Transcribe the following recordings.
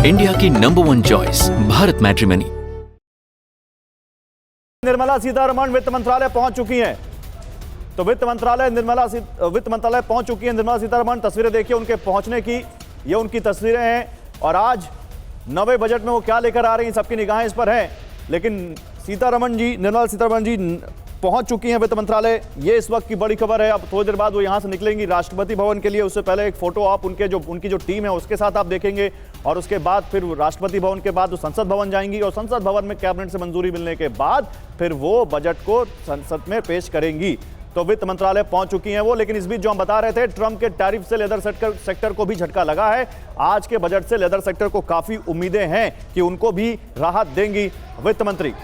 India की #1 choice Bharat matrimony. Nirmala Sitharaman वित्त मंत्रालय पहुंच चुकी हैं। तो वित्त मंत्रालय पहुंच चुकी हैं निर्मला सीतारमण। तस्वीरें देखिए उनके पहुंचने की, ये उनकी तस्वीरें हैं। और आज नवे बजट में वो क्या लेकर आ रही हैं, सबकी निगाहें इस पर हैं। लेकिन निर्मला सीतारमण जी पहुंच चुकी हैं वित्त मंत्रालय। ये इस वक्त की बड़ी खबर है। अब थोड़ी देर बाद वो यहां से निकलेंगी राष्ट्रपति भवन के लिए। उससे पहले एक फोटो आप उनकी जो टीम है उसके साथ आप देखेंगे। और उसके बाद फिर राष्ट्रपति भवन के बाद वो संसद भवन जाएंगी और संसद भवन में कैबिनेट से मंजूरी मिलने के बाद फिर वो बजट को संसद में पेश करेंगी। तो वित्त मंत्रालय पहुंच चुकी हैं वो। लेकिन इस बीच जो हम बता रहे थे, ट्रंप के टैरिफ से लेदर सेक्टर को भी झटका लगा है। आज के बजट से लेदर सेक्टर को काफी उम्मीदें हैं कि उनको भी राहत देंगी वित्त मंत्री।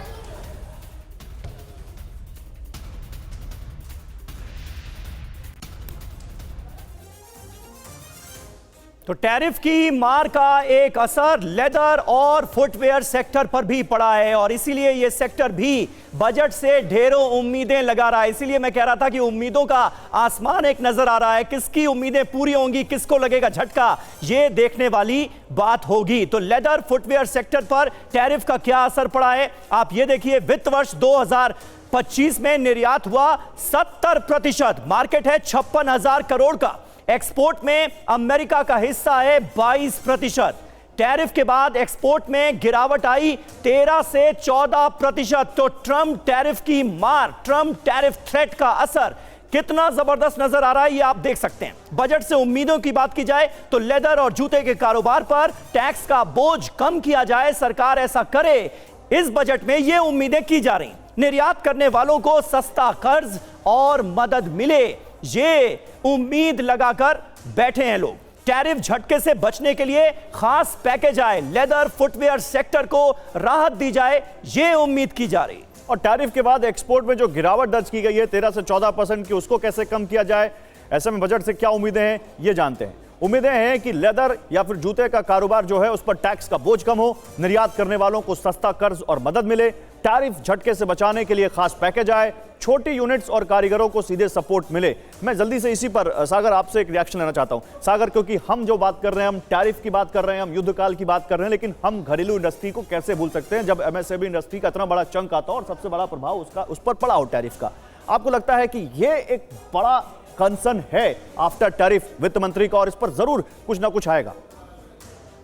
तो टैरिफ की मार का एक असर लेदर और फुटवेयर सेक्टर पर भी पड़ा है और इसीलिए यह सेक्टर भी बजट से ढेरों उम्मीदें लगा रहा है। इसीलिए मैं कह रहा था कि उम्मीदों का आसमान एक नजर आ रहा है। किसकी उम्मीदें पूरी होंगी, किसको लगेगा झटका, यह देखने वाली बात होगी। तो लेदर फुटवेयर सेक्टर पर टैरिफ का क्या असर पड़ा है, आप यह देखिए। वित्त वर्ष 2025 में निर्यात हुआ 70%, मार्केट है 56,000 करोड़ का। एक्सपोर्ट में अमेरिका का हिस्सा है 22%। टैरिफ के बाद एक्सपोर्ट में गिरावट आई 13 से 14%। तो ट्रंप टैरिफ की मार, ट्रंप टैरिफ थ्रेट का असर कितना जबरदस्त नजर आ रहा है, ये आप देख सकते हैं। बजट से उम्मीदों की बात की जाए तो लेदर और जूते के कारोबार पर टैक्स का बोझ कम किया जाए, सरकार ऐसा करे, इस बजट में ये उम्मीदें की जा रही। निर्यात करने वालों को सस्ता कर्ज और मदद मिले, ये उम्मीद लगाकर बैठे हैं लोग। टैरिफ झटके से बचने के लिए खास पैकेज आए, लेदर फुटवेयर सेक्टर को राहत दी जाए, ये उम्मीद की जा रही। और टैरिफ के बाद एक्सपोर्ट में जो गिरावट दर्ज की गई है 13 से 14% की, उसको कैसे कम किया जाए, ऐसे में बजट से क्या उम्मीदें हैं, ये जानते हैं। उम्मीदें हैं कि लेदर या फिर जूते का कारोबार जो है उस पर टैक्स का बोझ कम हो, निर्यात करने वालों को सस्ता कर्ज और मदद मिले, टैरिफ झटके से बचाने के लिए खास पैकेज आए, छोटी यूनिट्स और कारीगरों को सीधे सपोर्ट मिले। मैं जल्दी से इसी पर सागर आपसे एक रिएक्शन लेना चाहता हूं। सागर, क्योंकि हम जो बात कर रहे हैं, हम टैरिफ की बात कर रहे हैं, हम युद्ध काल की बात कर रहे हैं, लेकिन हम घरेलू इंडस्ट्री को कैसे भूल सकते हैं जब एमएसएमई इंडस्ट्री का इतना बड़ा चंक आता हो और सबसे बड़ा प्रभाव उस पर पड़ा हो टैरिफ का। आपको लगता है कि यह एक बड़ा कंसर्न है आफ्टर टैरिफ वित्त मंत्री का और इस पर जरूर कुछ ना कुछ आएगा?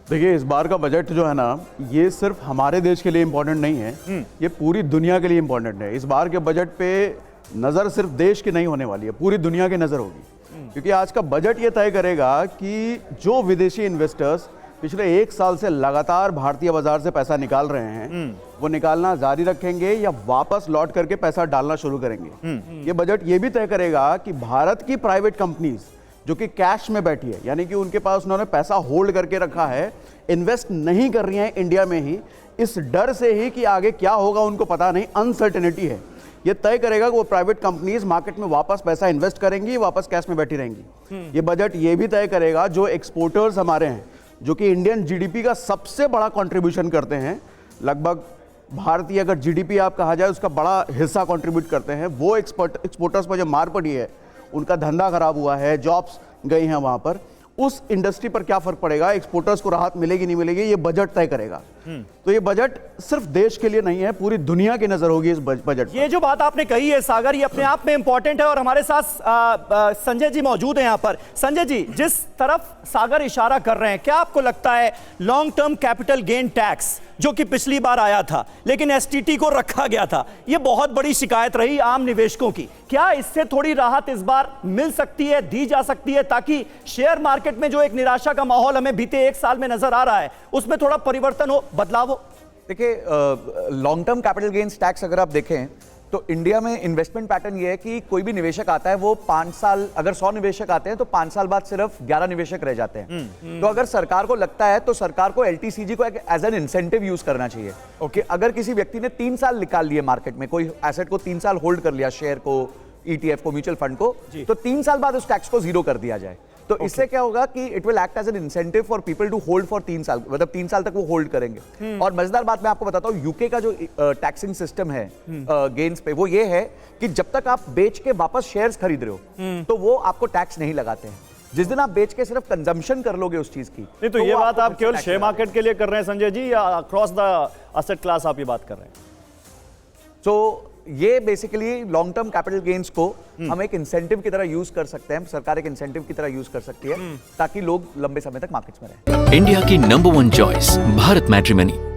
देखिए, इस बार का बजट जो है ना, ये सिर्फ हमारे देश के लिए इंपॉर्टेंट नहीं है, ये पूरी दुनिया के लिए इंपॉर्टेंट है। इस बार के बजट पे नजर सिर्फ देश की नहीं होने वाली है, पूरी दुनिया की नजर होगी। क्योंकि आज का बजट ये तय करेगा कि जो विदेशी इन्वेस्टर्स पिछले 1 साल से लगातार भारतीय बाजार से पैसा निकाल रहे हैं, वो निकालना जारी रखेंगे या वापस लौट करके पैसा डालना शुरू करेंगे। ये बजट ये भी तय करेगा कि भारत की प्राइवेट कंपनीज जो कि कैश में बैठी है, यानी कि उनके पास उन्होंने पैसा होल्ड करके रखा है, इन्वेस्ट नहीं कर रही हैं इंडिया में ही, इस डर से ही कि आगे क्या होगा उनको पता नहीं, अनसर्टेनिटी है। ये तय करेगा कि वो प्राइवेट कंपनीज मार्केट में वापस पैसा इन्वेस्ट करेंगी, वापस कैश में बैठी रहेंगी। ये बजट ये भी तय करेगा जो एक्सपोर्टर्स हमारे हैं, जो कि इंडियन जीडीपी का सबसे बड़ा कंट्रीब्यूशन करते हैं, लगभग भारतीय अगर जीडीपी आप कहा जाए उसका बड़ा हिस्सा कंट्रीब्यूट करते हैं, वो एक्सपोर्टर्स पर जो मार पड़ी है, उनका धंधा खराब हुआ है, जॉब्स गई हैं वहां पर, उस इंडस्ट्री पर क्या फर्क पड़ेगा, एक्सपोर्टर्स को राहत मिलेगी नहीं मिलेगी, ये बजट तय करेगा। तो ये बजट सिर्फ देश के लिए नहीं है, पूरी दुनिया की नजर होगी इस बजट। ये जो बात आपने कही है सागर, ये अपने आप में इंपॉर्टेंट है और हमारे साथ संजय जी मौजूद हैं यहां पर। संजय जी, जिस तरफ सागर इशारा कर रहे हैं, क्या आपको लगता है long term capital gain tax जो कि पिछली बार आया था लेकिन एसटीटी को रखा गया था, ये बहुत बड़ी शिकायत रही आम निवेशकों की, क्या इससे थोड़ी राहत इस बार मिल सकती है, दी जा सकती है, ताकि शेयर मार्केट में जो एक निराशा का माहौल हमें बीते 1 साल में नजर आ रहा है उसमें थोड़ा परिवर्तन हो, बदलाव हो? देखिए, long term capital gains tax अगर आप देखें तो इंडिया में इन्वेस्टमेंट पैटर्न ये है कि कोई भी निवेशक आता है वो 5 साल, अगर 100 निवेशक आते हैं तो 5 साल बाद सिर्फ 11 निवेशक रह जाते हैं। तो अगर सरकार को लगता है तो सरकार को एलटीसीजी को एज एन इंसेंटिव यूज करना चाहिए। ओके, अगर किसी व्यक्ति ने 3 साल निकाल लिए मार्केट में, कोई एसेट को 3 साल होल्ड कर लिया, शेयर को, ईटीएफ को, म्यूचुअल फंड को, तो 3 साल बाद उस टैक्स को 0 कर दिया जाए। तो इससे क्या होगा कि it will act as an incentive for people to hold for 3 साल, मतलब 3 साल तक वो होल्ड करेंगे। और मजेदार बात मैं आपको बताता हूँ, यूके का जो टैक्सिंग सिस्टम है गेन्स पे, वो ये है कि जब तक आप बेच के वापस शेयर्स खरीद रहे हो तो वो आपको टैक्स नहीं लगाते हैं। जिस दिन आप बेच के सिर्फ कंजम्पशन कर लोगे उस चीज की, नहीं तो वो ये बात आपको आप फिर से केवल tax शेयर लगाना मार्केट के लिए कर रहे हैं संजय जी, या अक्रॉस द असेट क्लास आप ये बात कर रहे हैं? तो ये basically long term capital gains को हम एक इंसेंटिव की तरह यूज कर सकते हैं, सरकार एक इंसेंटिव की तरह यूज कर सकती है ताकि लोग लंबे समय तक मार्केट्स में रहें। इंडिया की नंबर 1 चॉइस भारत मैट्रिमनी।